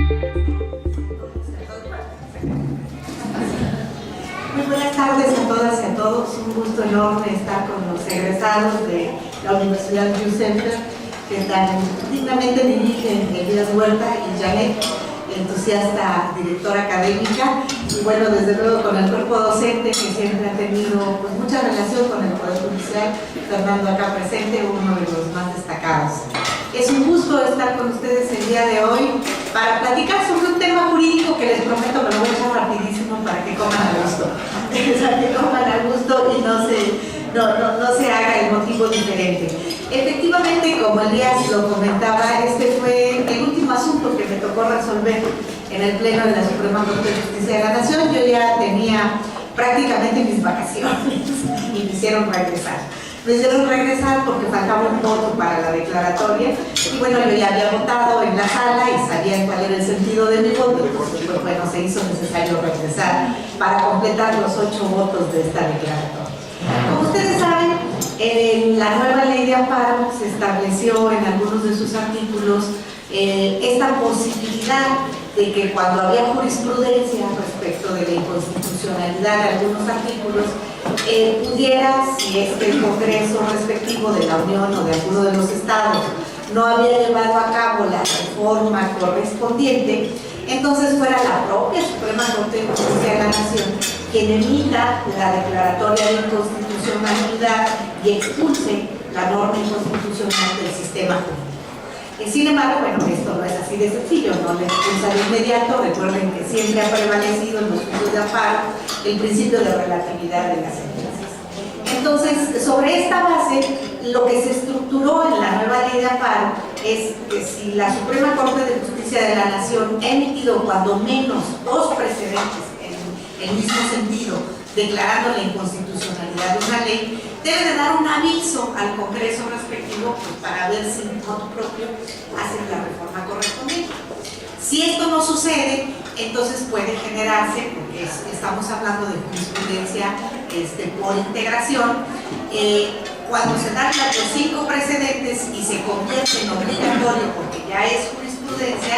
Muy buenas tardes a todas y a todos. Un gusto enorme estar con los egresados de la Universidad Youth Center, que tan dignamente dirigen Elías Huerta y Janet, entusiasta directora académica, y bueno, desde luego con el cuerpo docente, que siempre ha tenido pues mucha relación con el Poder Judicial, Fernando acá presente, uno de los más destacados. Es un gusto estar con ustedes el día de hoy para platicar sobre un tema jurídico que les prometo me lo voy a echar rapidísimo para que coman a gusto. Para que coman a gusto y no se haga el motivo diferente. Efectivamente, como Elías lo comentaba, este fue el último asunto que me tocó resolver en el Pleno de la Suprema Corte de Justicia de la Nación. Yo ya tenía prácticamente mis vacaciones y me hicieron regresar. Me hicieron regresar porque faltaba un voto para la declaratoria y bueno, yo ya había votado en la sala y sabía cuál era el sentido de mi voto, entonces pues bueno, se hizo necesario regresar para completar los 8 votos de esta declaratoria. Como ustedes saben, en la nueva ley de amparo se estableció en algunos de sus artículos esta posibilidad de que cuando había jurisprudencia respecto de la inconstitucionalidad de algunos artículos, pudiera, si es que el Congreso respectivo de la Unión o de alguno de los estados no había llevado a cabo la reforma correspondiente, entonces fuera la propia Suprema Corte de Justicia de la Nación quien emita la declaratoria de inconstitucionalidad y expulse la norma inconstitucional del sistema jurídico. Sin embargo, bueno, esto no es así de sencillo, no la expulsa de inmediato. Recuerden que siempre ha prevalecido en los juicios de amparo el principio de relatividad de las sentencias. Entonces, sobre esta base, lo que se estructuró en la nueva ley de amparo es que si la Suprema Corte de Justicia de la Nación ha emitido cuando menos 2 precedentes en el mismo sentido, declarando la inconstitucionalidad de una ley, debe de dar un aviso al Congreso respectivo pues, para ver si en modo propio hacen la reforma correspondiente. Si esto no sucede, entonces puede generarse, porque estamos hablando de jurisprudencia por integración, cuando se dan los 5 precedentes y se convierte en obligatorio porque ya es jurisprudencia,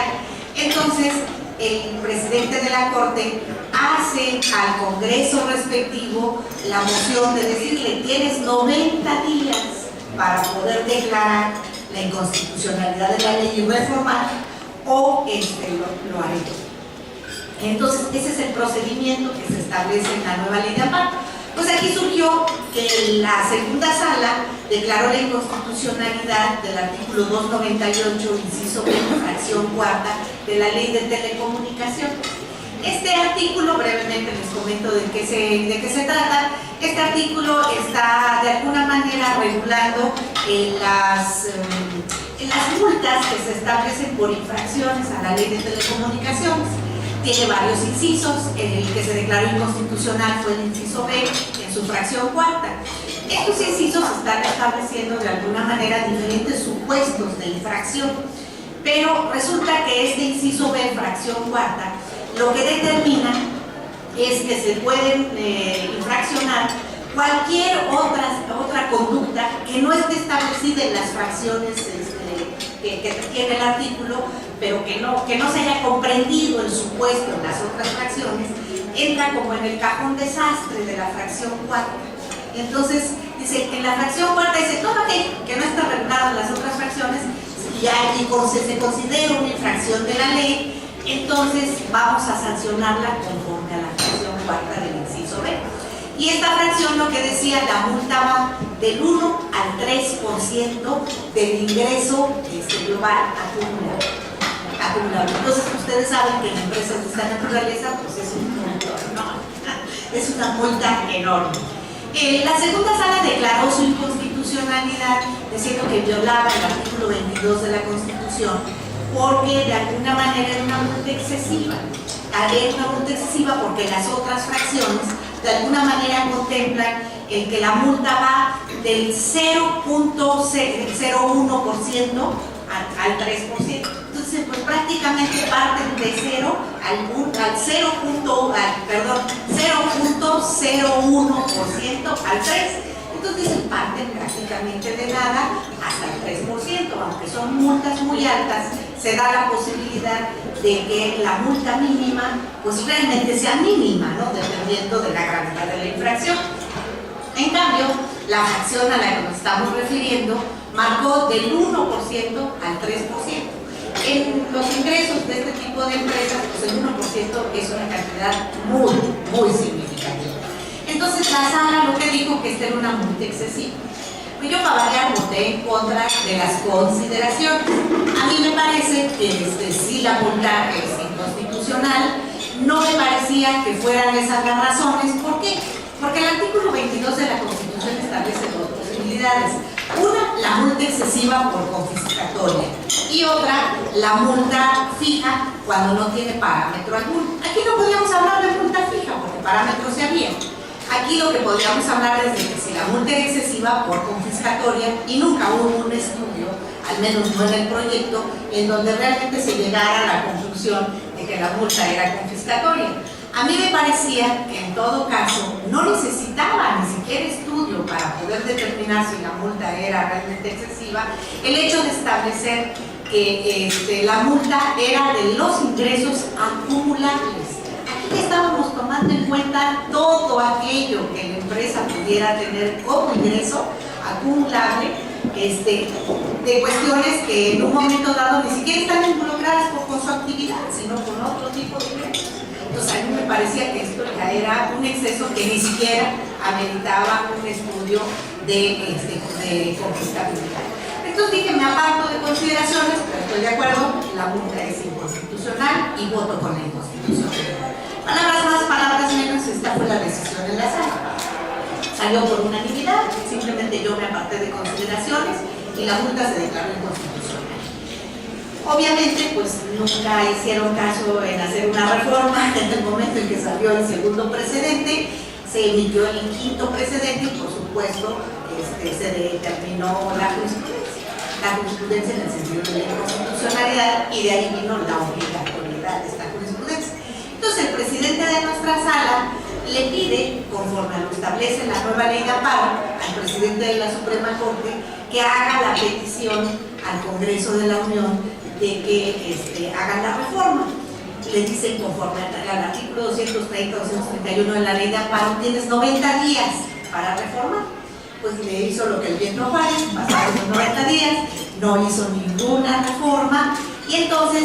entonces el presidente de la Corte hace al Congreso respectivo la moción de decirle tienes 90 días para poder declarar la inconstitucionalidad de la ley y reformar o lo haré. Entonces ese es el procedimiento que se establece en la nueva ley de amparo. Pues aquí surgió que la segunda sala declaró la inconstitucionalidad del artículo 298, inciso B, fracción cuarta de la Ley de Telecomunicaciones. Este artículo, brevemente les comento de qué se trata. Este artículo está de alguna manera regulando las multas que se establecen por infracciones a la Ley de Telecomunicaciones. Tiene varios incisos. El que se declaró inconstitucional fue el inciso B en su fracción cuarta. Estos incisos están estableciendo de alguna manera diferentes supuestos de infracción, pero resulta que este inciso B, fracción cuarta, lo que determina es que se pueden infraccionar cualquier otra conducta que no esté establecida en las fracciones que tiene el artículo, pero que no se haya comprendido el supuesto en las otras fracciones, entra como en el cajón desastre de la fracción cuarta. Entonces, dice, en la fracción cuarta dice, todo aquello que no está regulado en las otras fracciones y se considera una infracción de la ley, entonces vamos a sancionarla conforme a la fracción cuarta del inciso B. Y esta fracción lo que decía, la multa va del 1 al 3% del ingreso global acumulado. Entonces ustedes saben que en empresas de esta naturaleza pues es un montón, ¿no? Es una multa enorme. La segunda sala declaró su inconstitucionalidad diciendo que violaba el artículo 22 de la Constitución porque de alguna manera era una multa excesiva. Era una multa excesiva porque las otras fracciones de alguna manera contemplan el que la multa va del 0.01% al 3%. Entonces, pues prácticamente parten de 0 al 0.01% al 3%. Entonces parten prácticamente de nada hasta el 3%, aunque son multas muy altas, se da la posibilidad de que la multa mínima pues realmente sea mínima, ¿no? Dependiendo de la gravedad de la infracción. En cambio, la fracción a la que nos estamos refiriendo marcó del 1% al 3%. En los ingresos de este tipo de empresas, pues el 1% es una cantidad muy significativa. Entonces la sala lo que dijo que esta era una multa excesiva. Pues yo, para variar, voté en contra de las consideraciones. A mí me parece que si la multa es inconstitucional, no me parecía que fueran esas las razones. ¿Por qué? Porque el artículo 22 de la Constitución establece dos posibilidades. Una, la multa excesiva por confiscatoria, y otra, la multa fija cuando no tiene parámetro alguno. Aquí no podíamos hablar de multa fija porque parámetros se había. Aquí lo que podríamos hablar es de que si la multa es excesiva por confiscatoria, y nunca hubo un estudio, al menos no en el proyecto, en donde realmente se llegara a la conclusión de que la multa era confiscatoria. A mí me parecía que en todo caso no necesitaba ni siquiera estudio para poder determinar si la multa era realmente excesiva, el hecho de establecer que la multa era de los ingresos acumulables. Aquí estábamos tomando en cuenta todo aquello que la empresa pudiera tener como ingreso acumulable, de cuestiones que en un momento dado ni siquiera están involucradas con su actividad, sino con otro tipo de ingresos. Entonces a mí me parecía que esto ya era un exceso que ni siquiera ameritaba un estudio de confiscabilidad. Entonces dije, me aparto de consideraciones, pero estoy de acuerdo, la multa es inconstitucional y voto con la inconstitucionalidad. Palabras más, palabras menos, esta fue la decisión en la sala. Salió por unanimidad, simplemente yo me aparté de consideraciones y la multa se declaró inconstitucional. Obviamente, pues nunca hicieron caso en hacer una reforma. En el momento en que salió el segundo precedente, se emitió el quinto precedente y, por supuesto, se determinó la jurisprudencia en el sentido de la inconstitucionalidad, y de ahí vino la obligatoriedad de esta jurisprudencia. Entonces, el presidente de nuestra sala le pide, conforme a lo establece la nueva ley de amparo, al presidente de la Suprema Corte que haga la petición al Congreso de la Unión de que hagan la reforma. Le dicen, conforme al artículo 230-231 de la ley de amparo, tienes 90 días para reformar. Pues le hizo lo que el viento Juárez, pasaron los 90 días, no hizo ninguna reforma, y entonces,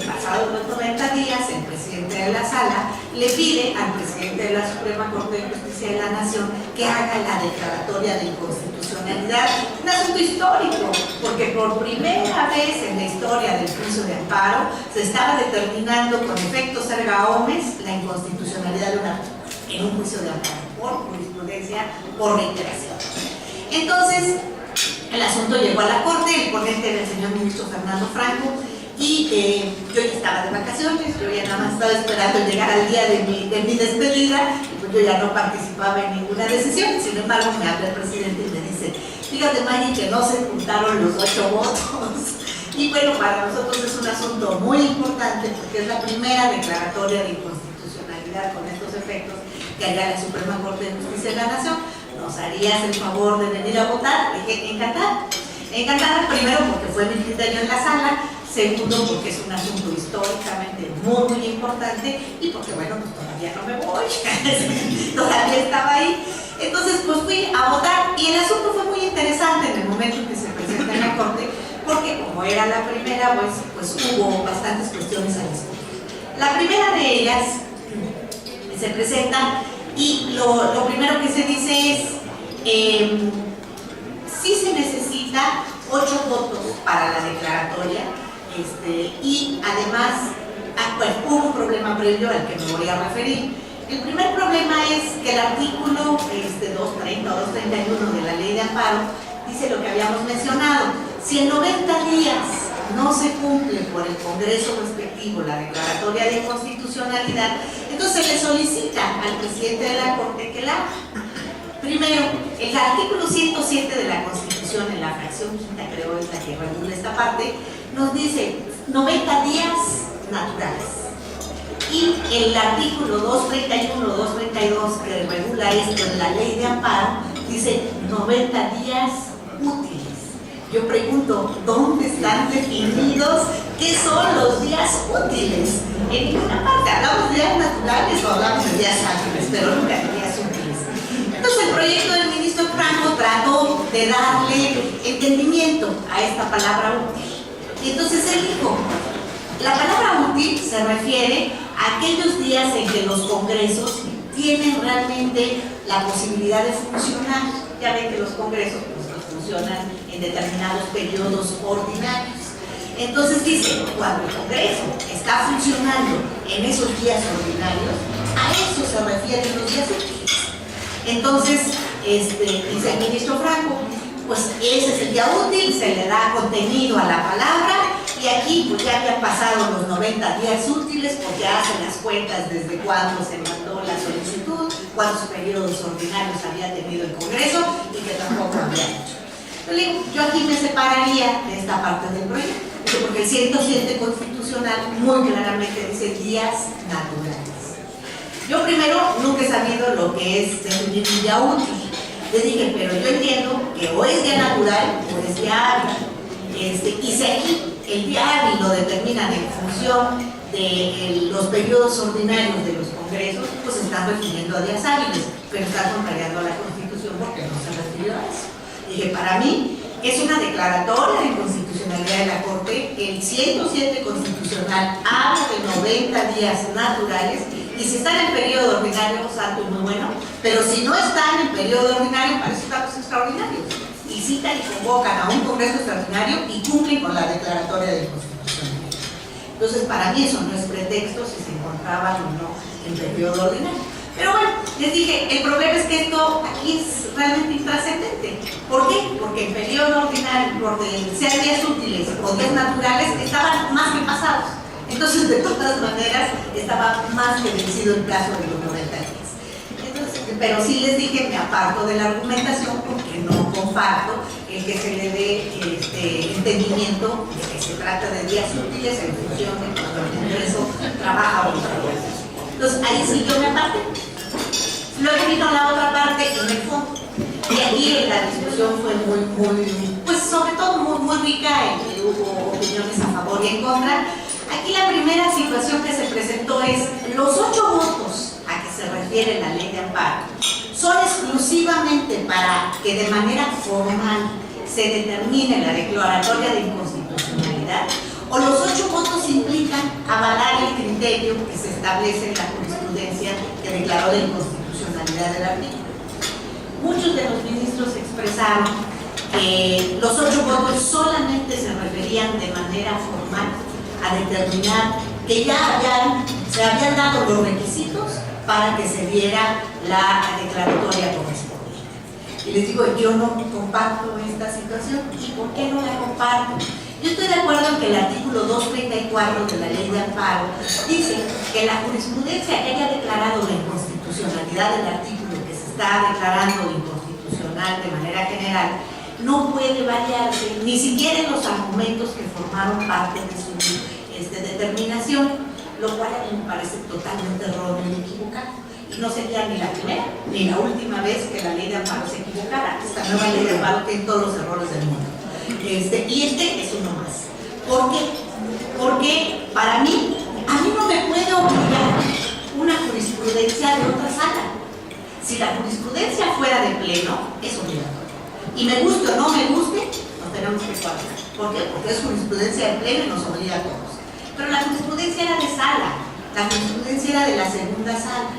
pasados los 90 días, el presidente de la sala le pide al presidente de la Suprema Corte de Justicia de la Nación que haga la declaratoria de inconstitucionalidad. Un asunto histórico, porque por primera vez en la historia del juicio de amparo se estaba determinando con efectos erga omnes la inconstitucionalidad de una en un juicio de amparo, por jurisprudencia, por reiteración. Entonces, el asunto llegó a la Corte, el ponente era el señor ministro Fernando Franco, y yo ya estaba de vacaciones, yo ya nada más estaba esperando llegar al día de mi despedida, y pues yo ya no participaba en ninguna decisión. Sin embargo, me habla el presidente y me dice, fíjate, Mari, que no se juntaron los 8 votos. Y bueno, para nosotros es un asunto muy importante, porque es la primera declaratoria de inconstitucionalidad con estos efectos que haría la Suprema Corte de Justicia de la Nación. ¿Nos harías el favor de venir a votar? Dije, encantada. Encantada, primero porque fue mi criterio en la sala, segundo porque es un asunto históricamente muy importante, y porque bueno, pues todavía no me voy, todavía estaba ahí. Entonces pues fui a votar, y el asunto fue muy interesante en el momento en que se presenta en la Corte, porque como era la primera, pues hubo bastantes cuestiones a discutir. La primera de ellas se presenta, y lo primero que se dice es sí se necesita 8 votos para la declaratoria, y además bueno, hubo un problema previo al que me voy a referir. El primer problema es que el artículo 230 o 231 de la ley de amparo dice lo que habíamos mencionado: si en 90 días no se cumple por el Congreso respectivo la declaratoria de inconstitucionalidad, entonces se le solicita al presidente de la Corte que la haga. Primero, el artículo 107 de la Constitución, en la fracción quinta, creo es la que regula esta parte, nos dice 90 días naturales. Y el artículo 231, 232, que regula esto en la ley de amparo, dice 90 días útiles. Yo pregunto, ¿dónde están definidos ¿qué son los días útiles? En ninguna parte hablamos de días naturales o hablamos de días hábiles, pero nunca de días útiles. Entonces el proyecto del ministro Franco trató de darle entendimiento a esta palabra útil. Y entonces él dijo, la palabra útil se refiere a aquellos días en que los congresos tienen realmente la posibilidad de funcionar. Ya ven que los congresos pues, funcionan en determinados periodos ordinarios. Entonces dice, cuando el Congreso está funcionando en esos días ordinarios, a eso se refieren los días útiles. Entonces, dice el ministro Franco, pues ese es el día útil, se le da contenido a la palabra, y aquí pues ya habían pasado los 90 días útiles porque hacen las cuentas desde cuándo se mandó la solicitud, cuántos periodos ordinarios había tenido el Congreso y que tampoco había hecho. Yo aquí me separaría de esta parte del proyecto, porque el 107 constitucional muy claramente dice días naturales. Yo primero nunca he sabido lo que es definir un día útil. Les dije, pero yo entiendo que o es día natural o es día hábil. Y si aquí el día hábil lo determinan en función de los periodos ordinarios de los congresos, pues están refiriendo a días hábiles, pero están contrariando a la Constitución porque no se refirió a eso. Dije, para mí es una declaratoria de inconstitucionalidad de la Corte. El 107 constitucional habla de 90 días naturales y si están en periodo ordinario, santo y muy bueno, pero si no están en periodo ordinario, para eso están los extraordinarios. Y citan y convocan a un congreso extraordinario y cumplen con la declaratoria de inconstitucionalidad. Entonces, para mí eso no es pretexto si se encontraban o no en periodo ordinario. Pero bueno, les dije, el problema es que esto aquí es realmente intrascendente. ¿Por qué? Porque en periodo ordinario, porque sean días útiles o días naturales, estaban más que pasados. Entonces, de todas maneras, estaba más que vencido el plazo de los 90 días. Entonces, pero sí les dije, me aparto de la argumentación porque no comparto el que se le dé entendimiento de que se trata de días útiles en función de cuando el Congreso trabaja o no trabaja. Entonces, ahí sí yo me aparté. Luego vino la otra parte en el fondo. Y aquí la discusión fue pues sobre todo muy rica, y hubo opiniones a favor y en contra. Aquí la primera situación que se presentó es los 8 votos a que se refiere la ley de amparo son exclusivamente para que de manera formal se determine la declaratoria de inconstitucionalidad, o los 8 votos implican avalar el criterio que se establece en la jurisprudencia que declaró la inconstitucionalidad del artículo. Muchos de los ministros expresaron que los 8 votos solamente se referían de manera formal a determinar que ya se habían dado los requisitos para que se diera la declaratoria correspondiente. Y les digo, yo no comparto esta situación. ¿Y por qué no la comparto? Yo estoy de acuerdo en que el artículo 234 de la ley de amparo dice que la jurisprudencia que haya declarado la inconstitucionalidad del artículo que se está declarando inconstitucional de manera general no puede variarse, ni siquiera en los argumentos que formaron parte de su determinación, lo cual a mí me parece totalmente erróneo y equivocado. Y no sería ni la primera ni la última vez que la ley de amparo se equivocara. Esta nueva ley de amparo tiene todos los errores del mundo. Y es uno más. ¿Por qué? Porque para mí, a mí no me puede obligar una jurisprudencia de otra sala. Si la jurisprudencia fuera de pleno, es obligatorio. Y me guste o no me guste, nos tenemos que cuadrar. ¿Por qué? Porque es jurisprudencia de pleno y nos obliga a todos. Pero la jurisprudencia era de sala, la jurisprudencia era de la segunda sala.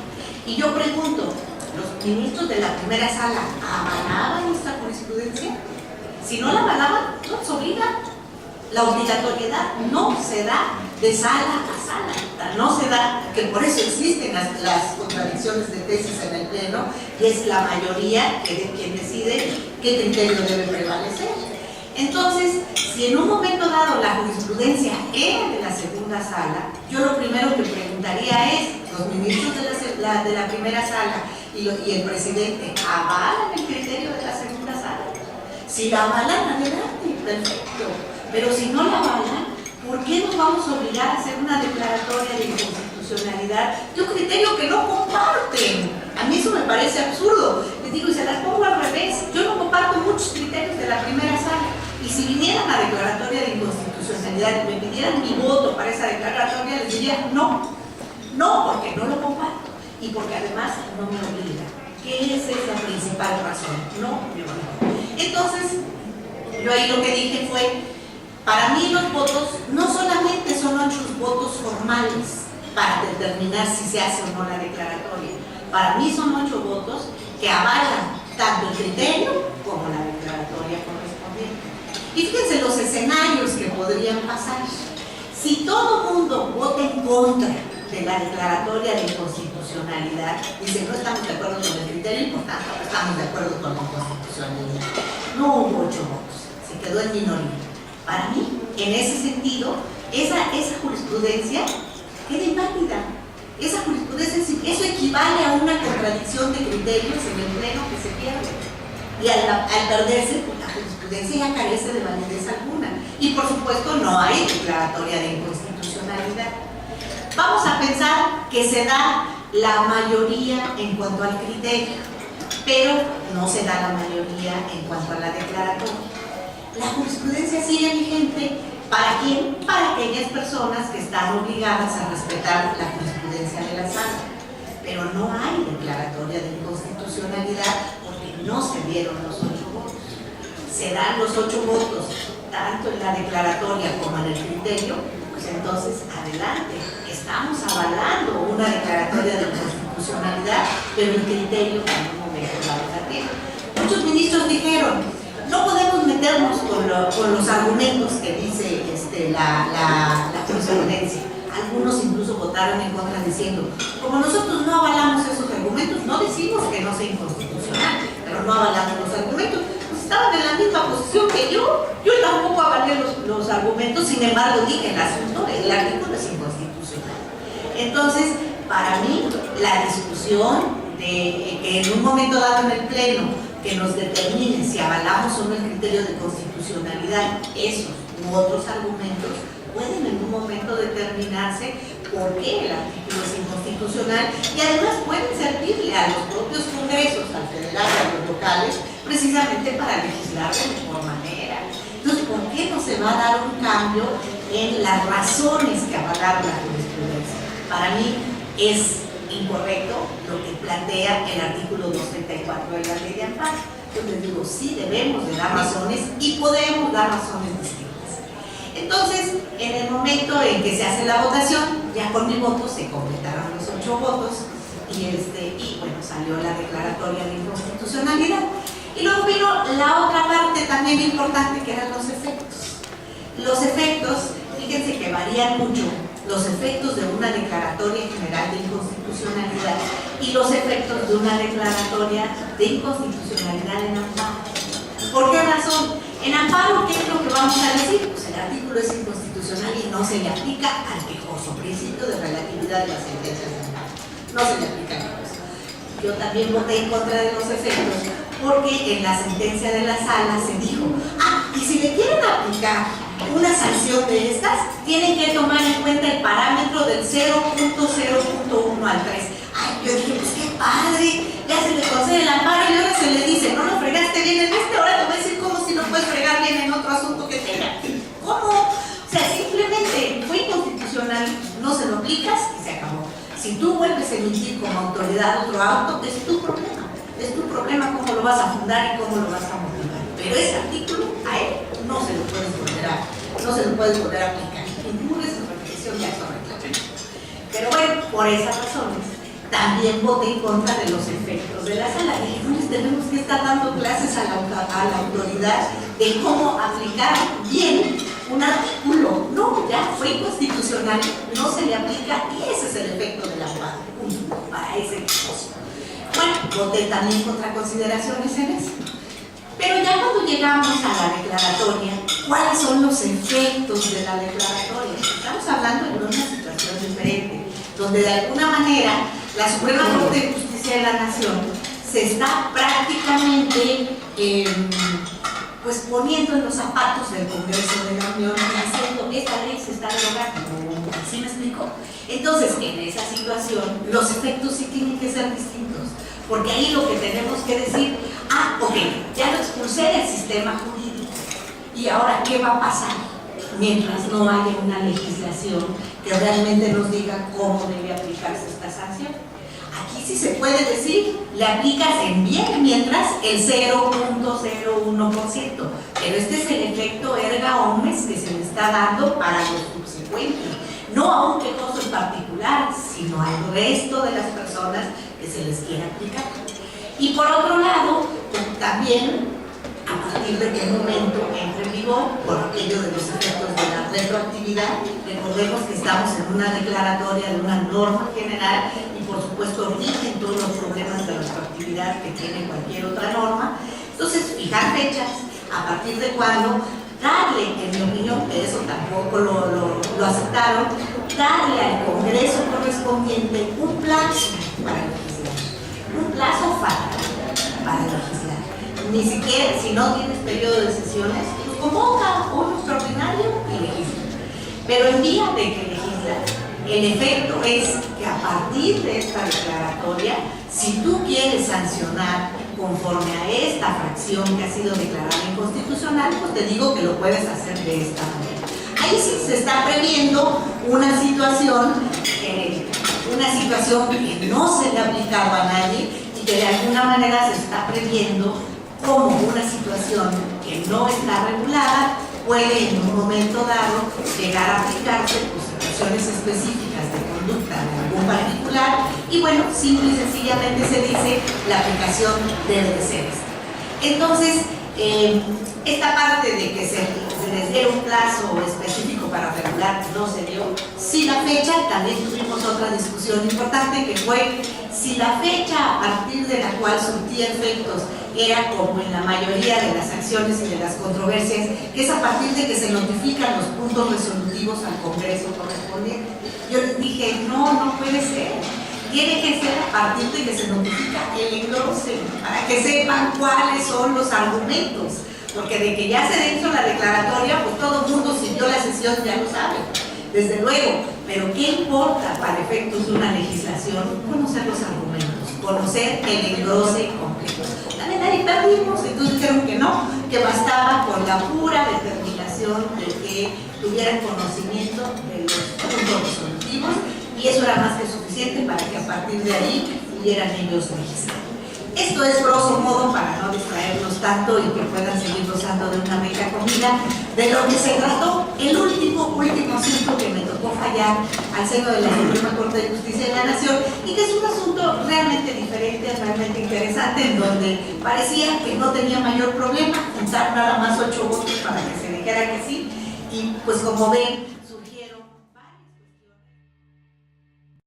Y yo pregunto, ¿los ministros de la primera sala avalaban esta jurisprudencia? Si no la avalaban, no nos obliga. La obligatoriedad no se da de sala a sala, no se da, que por eso existen las contradicciones de tesis en el pleno, y es la mayoría quien decide qué criterio debe prevalecer. Entonces, si en un momento dado la jurisprudencia era de la segunda sala, yo lo primero que preguntaría es, ¿los ministros de la primera sala y el presidente avalan el criterio de la segunda sala? Si la avalan, adelante, perfecto. Pero si no la avalan, ¿por qué nos vamos a obligar a hacer una declaratoria de inconstitucionalidad de un criterio que no comparten? A mí eso me parece absurdo. Les digo, y se las pongo al revés. Yo no comparto muchos criterios de la primera sala. Y si vinieran a declaratoria de inconstitucionalidad, constitucionalidad y me pidieran mi voto para esa declaratoria, les diría no, porque no lo comparto y porque además no me obliga. ¿Qué es esa principal razón? No me obliga. Entonces, yo ahí lo que dije fue, para mí los votos no solamente son 8 votos formales para determinar si se hace o no la declaratoria, para mí son 8 votos que avalan tanto el criterio como la declaratoria correspondiente. Y fíjense los escenarios que podrían pasar. Si todo el mundo vota en contra de la declaratoria de inconstitucionalidad, dice no estamos de acuerdo con el criterio y por tanto estamos de acuerdo con la inconstitucionalidad, no hubo 8 votos, se quedó en minoría. Para mí, en ese sentido, esa jurisprudencia queda inválida. Esa jurisprudencia, eso equivale a una contradicción de criterios en el pleno que se pierde. Y al perderse, pues, la jurisprudencia ya carece de validez alguna. Y por supuesto no hay declaratoria de inconstitucionalidad. Vamos a pensar que se da la mayoría en cuanto al criterio, pero no se da la mayoría en cuanto a la declaratoria. La jurisprudencia sigue vigente. ¿Para quién? Para aquellas personas que están obligadas a respetar la jurisprudencia de la sala. Pero no hay declaratoria de inconstitucionalidad porque no se dieron los 8 votos. Se dan los 8 votos tanto en la declaratoria como en el criterio, pues entonces adelante. Estamos avalando una declaratoria de inconstitucionalidad, pero el criterio en un momento la negativa. Muchos ministros dijeron, no podemos meternos con los argumentos que dice la jurisprudencia. Algunos incluso votaron en contra diciendo, como nosotros no avalamos esos argumentos, no decimos que no sea inconstitucional, pero no avalamos los argumentos, pues estaban en la misma posición que yo tampoco avalé los argumentos, sin embargo dije el artículo es inconstitucional. Entonces, para mí, la discusión de que en un momento dado en el pleno que nos determine si avalamos o no el criterio de constitucionalidad, esos u otros argumentos pueden en un momento determinarse por qué el artículo es inconstitucional y además pueden servirle a los propios congresos, al federal y a los locales, precisamente para legislar de mejor manera. Entonces, ¿por qué no se va a dar un cambio en las razones que avalaron la jurisprudencia? Para mí es incorrecto lo que plantea el artículo 234 de la ley de amparo. Yo les digo, sí debemos de dar razones y podemos dar razones distintas. Entonces, en el momento en que se hace la votación, ya con mi voto se completaron los 8 votos y bueno, salió la declaratoria de inconstitucionalidad. Y luego vino la otra parte también importante, que eran los efectos. Los efectos, fíjense que varían mucho los efectos de una declaratoria general de inconstitucionalidad y los efectos de una declaratoria de inconstitucionalidad en amparo. ¿Por qué razón? En amparo, ¿qué es lo que vamos a decir? Pues el artículo es inconstitucional y no se le aplica al quejoso, principio de relatividad de las sentencias de amparo. No se le aplica al quejoso. Yo también voté en contra de los efectos porque en la sentencia de la sala se dijo, y si le quieren aplicar una sanción de estas, tienen que tomar en cuenta el parámetro del 0.0.1 al 3. Yo dije, pues qué padre, ya se le concede el amparo y ahora se le dice, no lo fregaste bien en ahora te voy a decir como si no puedes fregar bien en otro asunto que tenga. ¿Cómo? O sea, simplemente fue inconstitucional, no se lo aplicas y se acabó. Si tú vuelves a emitir como autoridad otro auto, es tu problema. Es tu problema cómo lo vas a fundar y cómo lo vas a motivar. Pero ese artículo a él no se lo puedes volver a aplicar. Ninguna es una reflexión de acto reclamatorio. Pero bueno, por esas razones, también voté en contra de los efectos de la sala. Y no les tenemos que estar dando clases a la autoridad de cómo aplicar bien un artículo. No, ya fue inconstitucional, no se le aplica y ese es el efecto del amparo. Para ese caso. Bueno, voté también contra consideraciones en eso. Pero ya cuando llegamos a la declaratoria, ¿cuáles son los efectos de la declaratoria? Estamos hablando de una situación diferente, donde de alguna manera la Suprema Corte de Justicia de la Nación se está prácticamente pues poniendo en los zapatos del Congreso de la Unión y diciendo, esta ley se está derogando. ¿Sí me explico? Entonces, en esa situación, los efectos sí tienen que ser distintos, porque ahí lo que tenemos que decir, ok, ya lo expulsé del sistema jurídico, y ahora, ¿qué va a pasar? mientras no haya una legislación que realmente nos diga cómo debe aplicarse esta sanción. Aquí sí se puede decir, le aplicas en bien mientras el 0.01%, pero este es el efecto erga omnes que se le está dando para los subsecuentes, no a un quejoso en particular, sino al resto de las personas que se les quiera aplicar. Y por otro lado, también a partir de qué momento entra en vigor, por aquello de los efectos de la retroactividad, recordemos que estamos en una declaratoria de una norma general y por supuesto rigen todos los problemas de retroactividad que tiene cualquier otra norma. Entonces, fijar fechas, a partir de cuándo, darle, en mi opinión, que eso tampoco lo aceptaron, darle al Congreso correspondiente un plazo para legislar, un plazo fatal para legislar. Ni siquiera, si no tienes periodo de sesiones, pues convoca un extraordinario y legisla. Pero en vía de que legisla, el efecto es que a partir de esta declaratoria, si tú quieres sancionar conforme a esta fracción que ha sido declarada inconstitucional, pues te digo que lo puedes hacer de esta manera. Ahí sí se está previendo una situación que no se le ha aplicado a nadie y que de alguna manera se está previendo como una situación que no está regulada puede en un momento dado llegar a aplicarse por situaciones específicas de conducta de algún particular y bueno, simple y sencillamente se dice la aplicación debe de ser esta. Entonces, esta parte de que se les dé un plazo específico para regular no se dio. Si la fecha, también tuvimos otra discusión importante que fue si la fecha a partir de la cual surtía efectos era como en la mayoría de las acciones y de las controversias, que es a partir de que se notifican los puntos resolutivos al Congreso correspondiente. Yo les dije, no puede ser. Tiene que ser a partir de que se notifica el englose, para que sepan cuáles son los argumentos. Porque de que ya se hizo la declaratoria, pues todo el mundo si vio la sesión ya lo sabe, desde luego. Pero ¿qué importa para efectos de una legislación? Conocer los argumentos, conocer el englose completo. También ahí perdimos, entonces dijeron que no, que bastaba con la pura determinación de que tuvieran conocimiento de los puntos resolutivos y eso era más que suficiente para que a partir de ahí pudieran ellos legislar. Esto es grosso modo para no distraernos tanto y que puedan seguir gozando de una rica comida, de lo que se trató el último asunto que me tocó fallar al seno de la Suprema Corte de Justicia de la Nación y que es un asunto realmente diferente, realmente interesante, en donde parecía que no tenía mayor problema juntar nada más 8 votos para que se dijera que sí y pues como ven